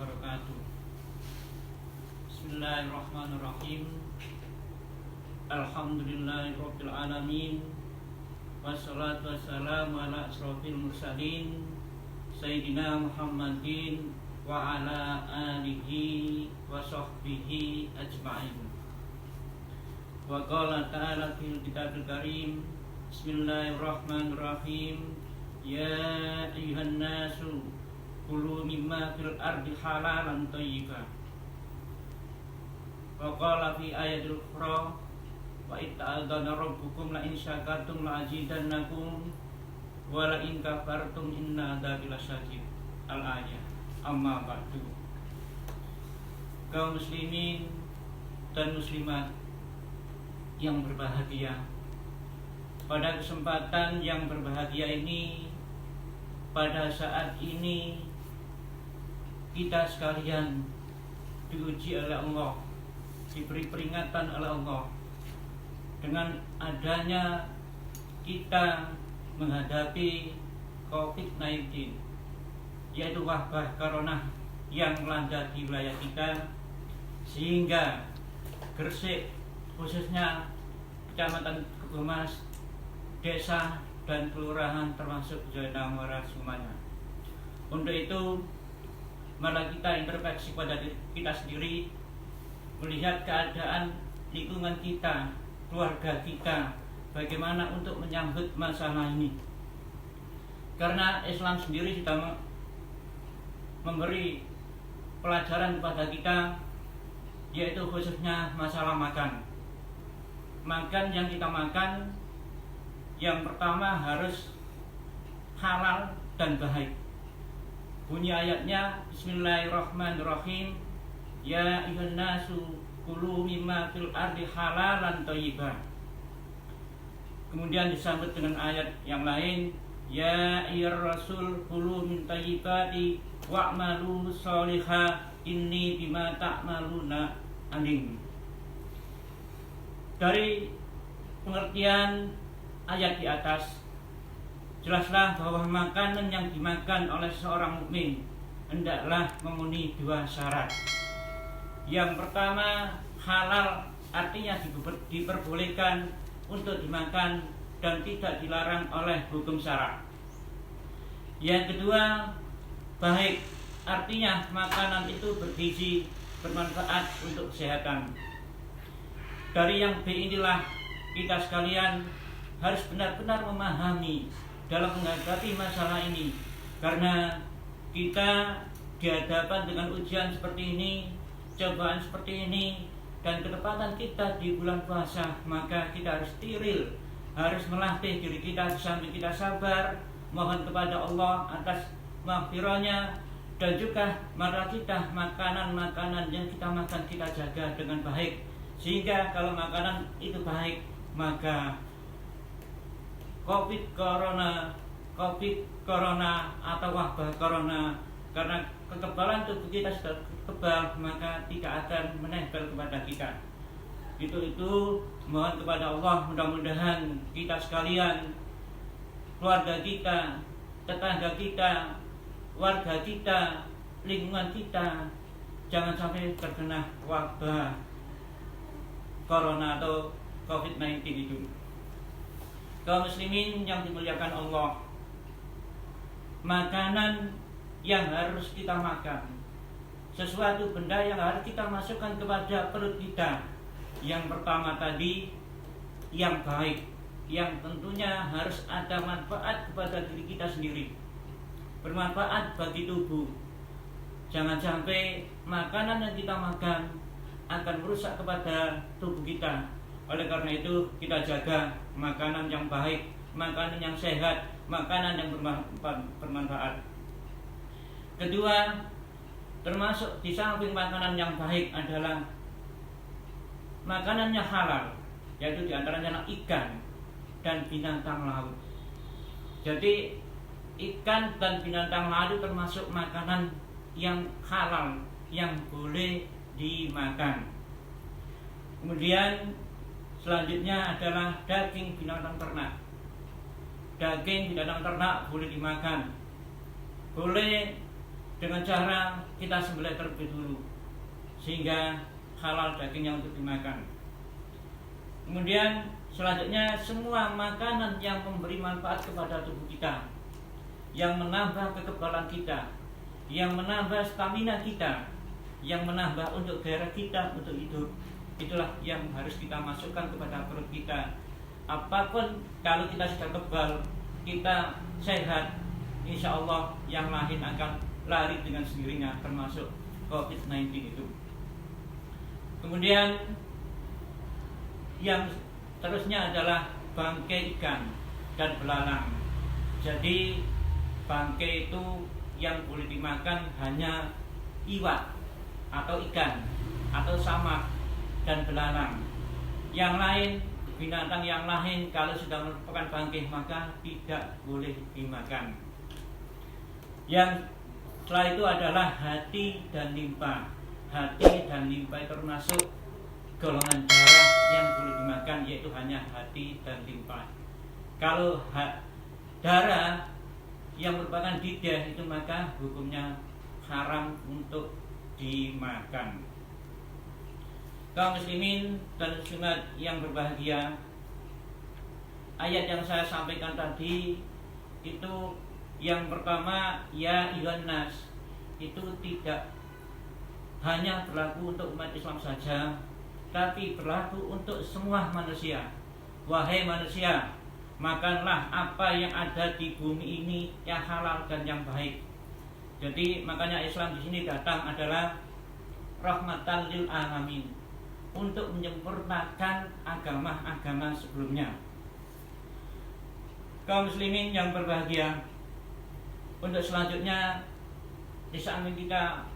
wabarakatuh. Bismillahirrahmanirrahim. Alhamdulillahirabbil alamin. Wassalatu wassalamu ala asrofil mursalin Sayyidina Muhammadin wa ala alihi wa sahbihi ajma'in. Wa qala ta'ala fil kitabil karim. Bismillahirrahmanirrahim. Ya ayyuhan nasu kulu mimma fil ardi halalan thayyiban. Wa qala fi ayatil ukhra wa itta'adzana rabbukum la in syakartum la azidannakum wa la in kafartum inna adzabi lasyadid. Al-ayah. Amma ba'du. Kaum muslimin dan muslimat yang berbahagia, pada kesempatan yang berbahagia ini, pada saat ini kita sekalian diuji oleh Allah, diberi peringatan oleh Allah dengan adanya kita menghadapi COVID-19, yaitu wabah corona yang melanda di wilayah kita, sehingga Gresik khususnya Kecamatan Kebomas, desa dan kelurahan termasuk zona merah semuanya. Untuk itu, mari kita introspeksi pada diri kita sendiri, melihat keadaan lingkungan kita, keluarga kita, bagaimana untuk menyambut masalah ini. Karena Islam sendiri sudah memberi pelajaran kepada kita, yaitu khususnya masalah makan. Makan yang kita makan, yang pertama harus halal dan baik. Bunyi ayatnya Bismillahirrahmanirrahim. Ya ayyuhan nasu kulu mimma fil ardi halalan thayyiban. Kemudian disambut dengan ayat yang lain, ya ayyuhar rasul kulu min thayyibati wa'malu sholiha inni bima ta'maluna alim. Dari pengertian ayat di atas, jelaslah bahwa makanan yang dimakan oleh seorang mukmin hendaklah memenuhi dua syarat. Yang pertama, halal, artinya diperbolehkan untuk dimakan dan tidak dilarang oleh hukum syara. Yang kedua, baik, artinya makanan itu bergizi, bermanfaat untuk kesehatan. Dari yang B inilah kita sekalian harus benar-benar memahami dalam menghadapi masalah ini, karena kita dihadapkan dengan ujian seperti ini, cobaan seperti ini, dan ketepatan kita di bulan puasa, maka kita harus steril, harus melatih diri kita sambil kita sabar, mohon kepada Allah atas maghfirahnya, dan juga mari kita makanan-makanan yang kita makan kita jaga dengan baik, sehingga kalau makanan itu baik, maka COVID corona atau wabah corona, karena kekebalan tubuh kita sudah kebal, maka tidak akan menempel kepada kita. Itu mohon kepada Allah, mudah-mudahan kita sekalian, keluarga kita, tetangga kita, warga kita, lingkungan kita, jangan sampai terkena wabah corona atau COVID-19 itu. Kaum muslimin yang dimuliakan Allah, makanan yang harus kita makan, sesuatu benda yang harus kita masukkan kepada perut kita, yang pertama tadi yang baik, yang tentunya harus ada manfaat kepada diri kita sendiri, bermanfaat bagi tubuh. Jangan sampai makanan yang kita makan akan merusak kepada tubuh kita. Oleh karena itu kita jaga makanan yang baik, makanan yang sehat, makanan yang bermanfaat. Kedua, termasuk di samping makanan yang baik adalah makanannya halal, yaitu diantaranya ikan dan binatang laut. Jadi ikan dan binatang laut termasuk makanan yang halal, yang boleh dimakan. Kemudian selanjutnya adalah daging binatang ternak. Daging binatang ternak boleh dimakan, boleh dengan cara kita sembelih terlebih dulu sehingga halal dagingnya untuk dimakan. Kemudian selanjutnya semua makanan yang memberi manfaat kepada tubuh kita, yang menambah kekebalan kita, yang menambah stamina kita, yang menambah untuk gairah kita untuk hidup, itulah yang harus kita masukkan kepada perut kita. Apapun kalau kita sudah kebal, kita sehat, insya Allah yang lain akan lari dengan sendirinya, termasuk COVID-19 itu. Kemudian yang terusnya adalah bangkai ikan dan belalang. Jadi bangkai itu yang boleh dimakan hanya iwak atau ikan atau samak dan belalang. Yang lain, binatang yang lain kalau sudah merupakan bangkai maka tidak boleh dimakan. Yang setelah itu adalah hati dan limpa. Hati dan limpa itu termasuk golongan darah yang boleh dimakan, yaitu hanya hati dan limpa. Kalau darah yang merupakan didah itu maka hukumnya haram untuk dimakan. Kaum muslimin dan muslimat yang berbahagia, ayat yang saya sampaikan tadi itu yang pertama, ya ayyuhan nas, itu tidak hanya berlaku untuk umat Islam saja, tapi berlaku untuk semua manusia. Wahai manusia, makanlah apa yang ada di bumi ini yang halal dan yang baik. Jadi makanya Islam di sini datang adalah rahmatan lil alamin, untuk menyempurnakan agama-agama sebelumnya. Kaum muslimin yang berbahagia, untuk selanjutnya di samping kita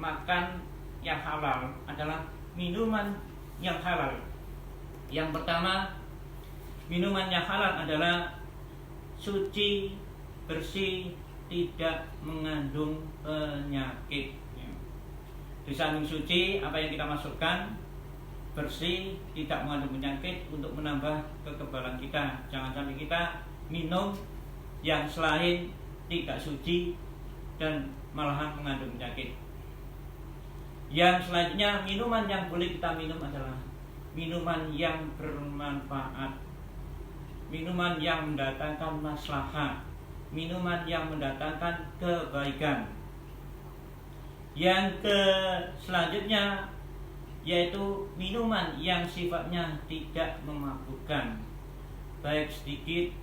makan yang halal adalah minuman yang halal. Yang pertama, minuman yang halal adalah suci, bersih, tidak mengandung penyakit. Di samping suci, apa yang kita masukkan bersih, tidak mengandung penyakit untuk menambah kekebalan kita. Jangan sampai kita minum yang selain tidak suci dan malahan mengandung penyakit. Yang selanjutnya, minuman yang boleh kita minum adalah minuman yang bermanfaat, minuman yang mendatangkan maslahah, minuman yang mendatangkan kebaikan. Yang selanjutnya yaitu minuman yang sifatnya tidak memabukkan, baik sedikit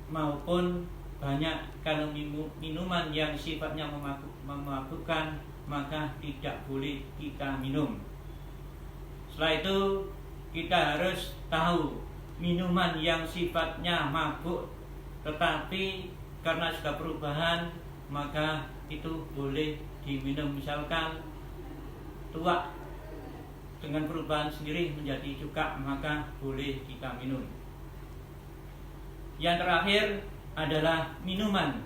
maupun banyak. Kalau minuman yang sifatnya memabukkan maka tidak boleh kita minum. Setelah itu kita harus tahu minuman yang sifatnya mabuk tetapi karena sudah perubahan maka itu boleh diminum. Misalkan tuak dengan perubahan sendiri menjadi cuka maka boleh kita minum. Yang terakhir adalah minuman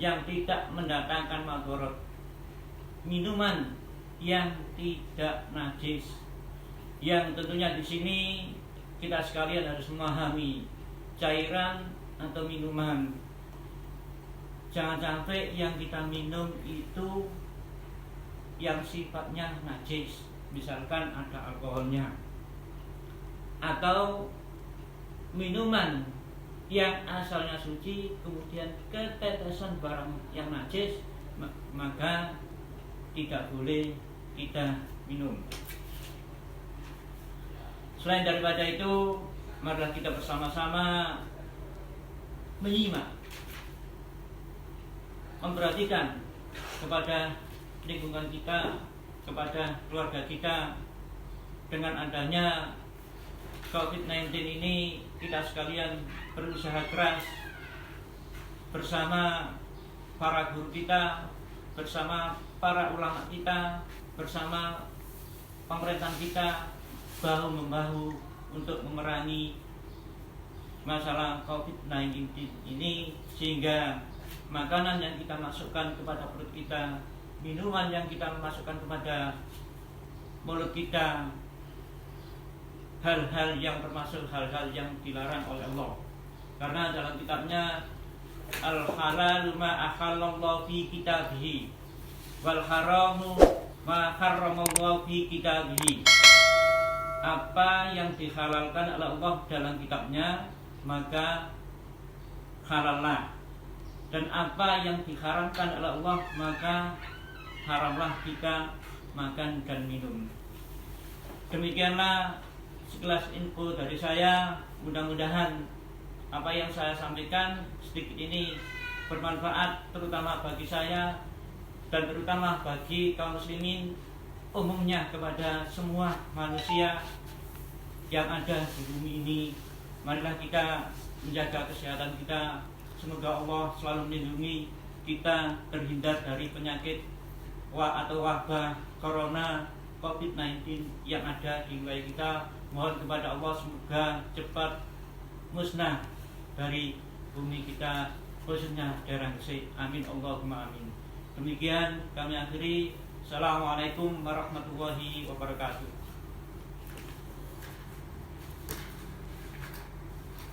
yang tidak mendatangkan madharat, minuman yang tidak najis. Yang tentunya di sini kita sekalian harus memahami cairan atau minuman. Jangan sampai yang kita minum itu yang sifatnya najis, misalkan ada alkoholnya, atau minuman yang asalnya suci kemudian ketetesan barang yang najis, maka tidak boleh kita minum. Selain daripada itu, marilah kita bersama-sama menyimak, memperhatikan kepada lingkungan kita, kepada keluarga kita. Dengan adanya COVID-19 ini, kita sekalian berusaha keras bersama para guru kita, bersama para ulama kita, bersama pemerintahan kita, bahu-membahu untuk memerangi masalah COVID-19 ini, sehingga makanan yang kita masukkan kepada perut kita, minuman yang kita masukkan kepada mulut kita, hal-hal yang termasuk hal-hal yang dilarang oleh Allah. Karena dalam kitabnya Al-halal ma ahallallahu fi kitabihi wal haramu ma harramallahu fi kitabihi. Apa yang dihalalkan oleh Allah dalam kitabnya maka halallah, dan apa yang diharamkan oleh Allah maka haramlah kita makan dan minum. Demikianlah sekelas info dari saya. Mudah-mudahan apa yang saya sampaikan sedikit ini bermanfaat terutama bagi saya dan terutama bagi kaum muslimin umumnya, kepada semua manusia yang ada di bumi ini. Marilah kita menjaga kesehatan kita. Semoga Allah selalu melindungi kita terhindar dari penyakit atau wabah corona COVID-19 yang ada di wilayah kita. Mohon kepada Allah semoga cepat musnah dari bumi kita, khususnya daerah Gresik. Amin Allahumma amin. Demikian kami akhiri. Assalamualaikum warahmatullahi wabarakatuh.